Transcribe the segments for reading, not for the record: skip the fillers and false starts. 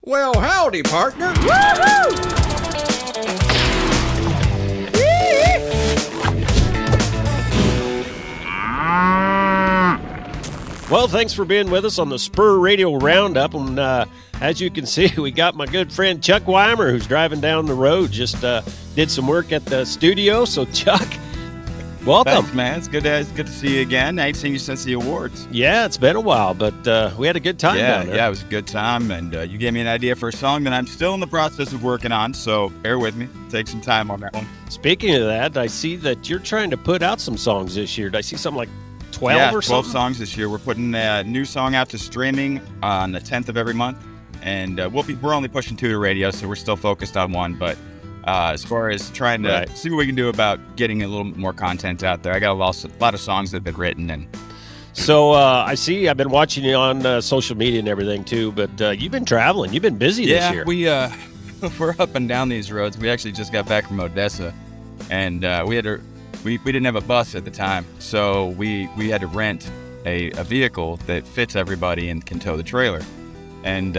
Well, howdy, partner. Well, thanks for being with us on the Spur Radio Roundup. And as you can see, we got my good friend Chuck Wimer, who's driving down the road. Just did some work at the studio. So, Chuck, welcome. Thanks, man. It's good to see you again. I ain't seen you since the awards. Yeah, it's been a while, but we had a good time down there. Yeah, it was a good time. And you gave me an idea for a song that I'm still in the process of working on. So bear with me. Take some time on that one. Speaking of that, I see that you're trying to put out some songs this year. Did I see something like 12 or something? 12 songs this year. We're putting a new song out to streaming on the 10th of every month. And we're only pushing 2 to radio, so we're still focused on 1. But as far as trying to see what we can do about getting a little more content out there, I got a lot of songs that have been written. And so I see I've been watching you on social media and everything too, but you've been traveling. You've been busy this year. Yeah, we're up and down these roads. We actually just got back from Odessa, and we didn't have a bus at the time, so we had to rent a vehicle that fits everybody and can tow the trailer. And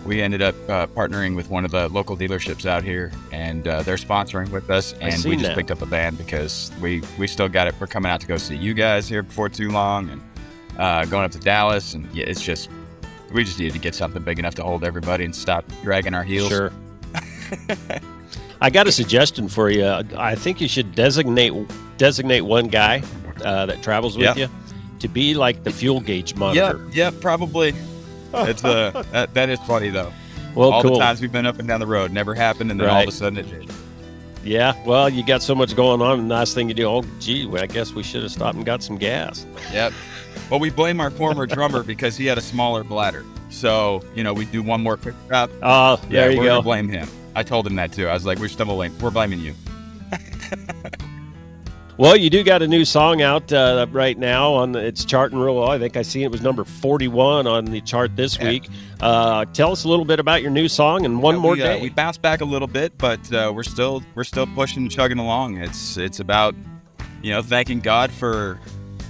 we ended up partnering with one of the local dealerships out here, and they're sponsoring with us. And we just picked up a band because we still got it. We're coming out to go see you guys here before too long, and going up to Dallas. And yeah, we just needed to get something big enough to hold everybody and stop dragging our heels. Sure. I got a suggestion for you. I think you should designate one guy that travels with you to be like the fuel gauge monitor. Yeah, probably. It's that is funny though. Well, all cool. the times we've been up and down the road, never happened, and then all of a sudden it did. Yeah, well, you got so much going on, and the nice thing you do, I guess we should have stopped and got some gas. Yep. Well, we blame our former drummer because he had a smaller bladder. So, we do one more quick stop. Oh, there you go. We're going to blame him. I told him that too. I was like, we're blaming you. Well, you do got a new song out right now. It's charting real well. I think I see it was number 41 on the chart this week. Tell us a little bit about your new song and One More Day. We bounced back a little bit, but we're still pushing and chugging along. It's about thanking God for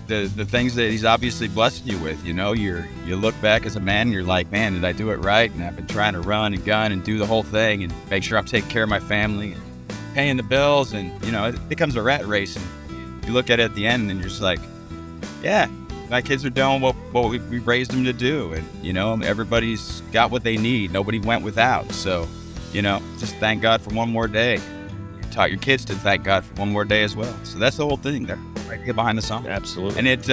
the things that He's obviously blessed you with. You look back as a man, and you're like, man, did I do it right? And I've been trying to run and gun and do the whole thing and make sure I'm taking care of my family and paying the bills, and it becomes a rat race. And you look at it at the end, and you're just like, yeah, my kids are doing what we raised them to do, and everybody's got what they need. Nobody went without. So, just thank God for one more day. You taught your kids to thank God for one more day as well. So that's the whole thing there, right here behind the song. Absolutely. And it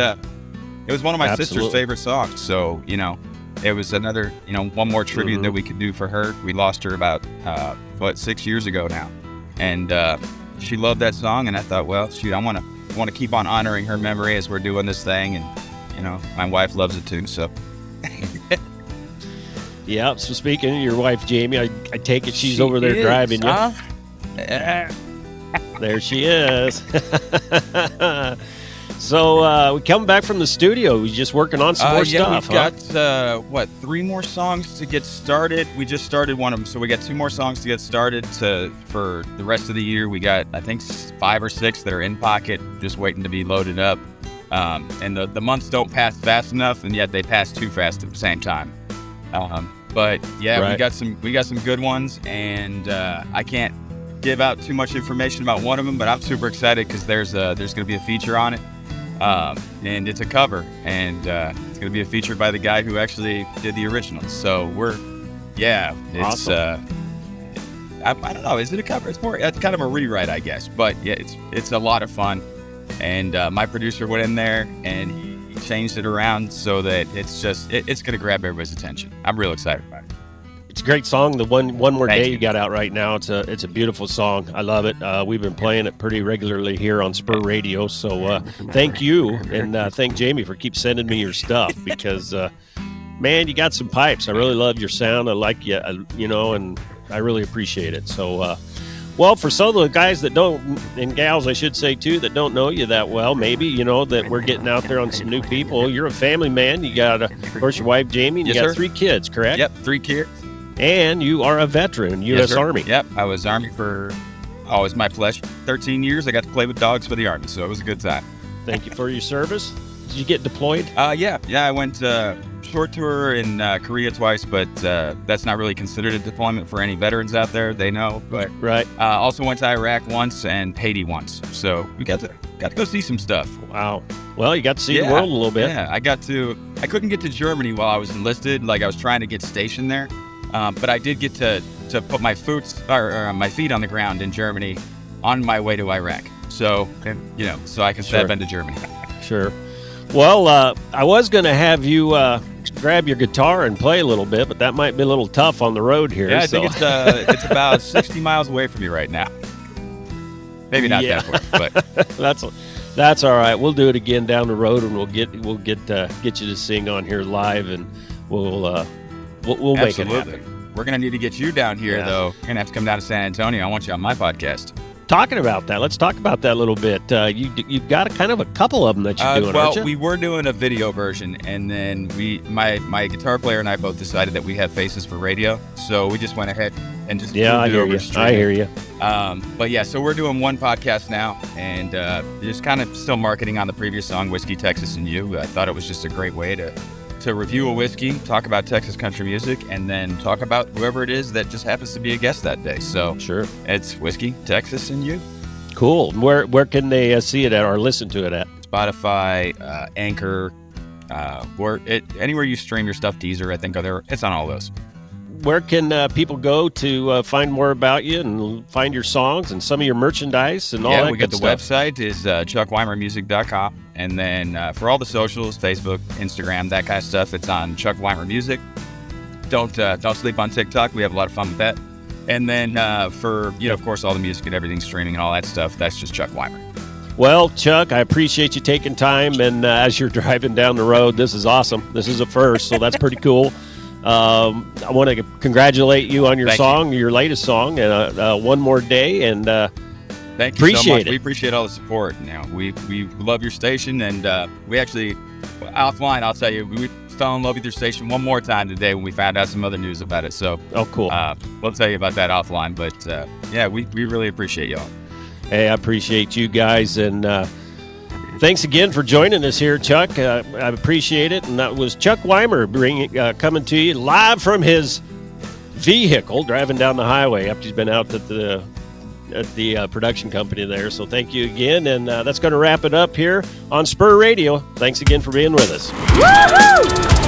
was one of my sister's favorite songs. So it was another one more tribute that we could do for her. We lost her about 6 years ago now. And she loved that song, and I thought, well, shoot, I want to keep on honoring her memory as we're doing this thing, and my wife loves it too. So, yeah. So speaking of your wife, Jamie, I take it she's over there driving you. There she is. So we come back from the studio. We're just working on some more stuff. We've got 3 more songs to get started. We just started one of them, so we got 2 more songs to get started. For the rest of the year, we got I think 5 or 6 that are in pocket, just waiting to be loaded up. And the months don't pass fast enough, and yet they pass too fast at the same time. But yeah, we got some good ones, and I can't give out too much information about one of them, but I'm super excited because there's going to be a feature on it. And it's a cover, and it's going to be a feature by the guy who actually did the original. So it's awesome. I don't know, is it a cover? It's kind of a rewrite, I guess, but yeah, it's a lot of fun. And my producer went in there and he changed it around so that it's going to grab everybody's attention. I'm real excited about it. It's a great song. The one more day you got out right now. It's a beautiful song. I love it. We've been playing it pretty regularly here on Spur Radio. So thank you, and thank Jamie for keep sending me your stuff because, man, you got some pipes. I really love your sound. I like you, and I really appreciate it. So, well, for some of the guys that don't, and gals, I should say too, that don't know you that well, maybe that we're getting out there on some new people. You're a family man. You got, of course, your wife Jamie, and you got 3 kids, correct? Yep, 3 kids. And you are a veteran, U.S. Army. Yep, I was Army for, it was my pleasure. 13 years, I got to play with dogs for the Army, so it was a good time. Thank you for your service. Did you get deployed? Yeah, I went short tour in Korea twice, but that's not really considered a deployment for any veterans out there. They know, but right. Also went to Iraq once and Haiti once, so we got to go see some stuff. Wow. Well, you got to see the world a little bit. Yeah, I couldn't get to Germany while I was enlisted. Like I was trying to get stationed there, but I did get to put my my feet on the ground in Germany on my way to Iraq. So so I can say I've been to Germany. Sure. Well, I was going to have you grab your guitar and play a little bit, but that might be a little tough on the road here. Yeah, I think it's about 60 miles away from you right now. Maybe not that far, but that's all right. We'll do it again down the road, and we'll get you to sing on here live, and we'll make it happen. We're gonna need to get you down here though. You're gonna have to come down to San Antonio. I want you on my podcast. Talking about that, let's talk about that a little bit. You've got a couple of them that you're doing, aren't you? Well, we were doing a video version, and then my guitar player and I both decided that we have faces for radio, so we just went ahead and just I hear you. But yeah, so we're doing one podcast now, and just kind of still marketing on the previous song, Whiskey, Texas, and You. I thought it was just a great way to review a whiskey, talk about Texas country music, and then talk about whoever it is that just happens to be a guest that day. So sure, it's Whiskey, Texas, and You. Cool. Where can they see it at or listen to it at? Spotify, Anchor, anywhere you stream your stuff. Deezer, I think, it's on all those. Where can people go to find more about you and find your songs and some of your merchandise and all that? Yeah, we got the website is chuckwimermusic.com. And then for all the socials, Facebook, Instagram, that kind of stuff, it's on Chuck Wimer Music. Don't sleep on TikTok. We have a lot of fun with that. And then for, of course, all the music and everything streaming and all that stuff, that's just Chuck Wimer. Well, Chuck, I appreciate you taking time. And as you're driving down the road, this is awesome. This is a first, so that's pretty cool. I want to congratulate you on your your latest song, and One More Day. And thank you so much. We appreciate all the support. We love your station, and we actually, offline, I'll tell you, we fell in love with your station one more time today when we found out some other news about it. So, cool. We'll tell you about that offline. But we really appreciate y'all. Hey, I appreciate you guys, and thanks again for joining us here, Chuck. I appreciate it. And that was Chuck Wimer coming to you live from his vehicle, driving down the highway after he's been out at the production company there. So thank you again. And that's going to wrap it up here on Spur Radio. Thanks again for being with us. Woo-hoo!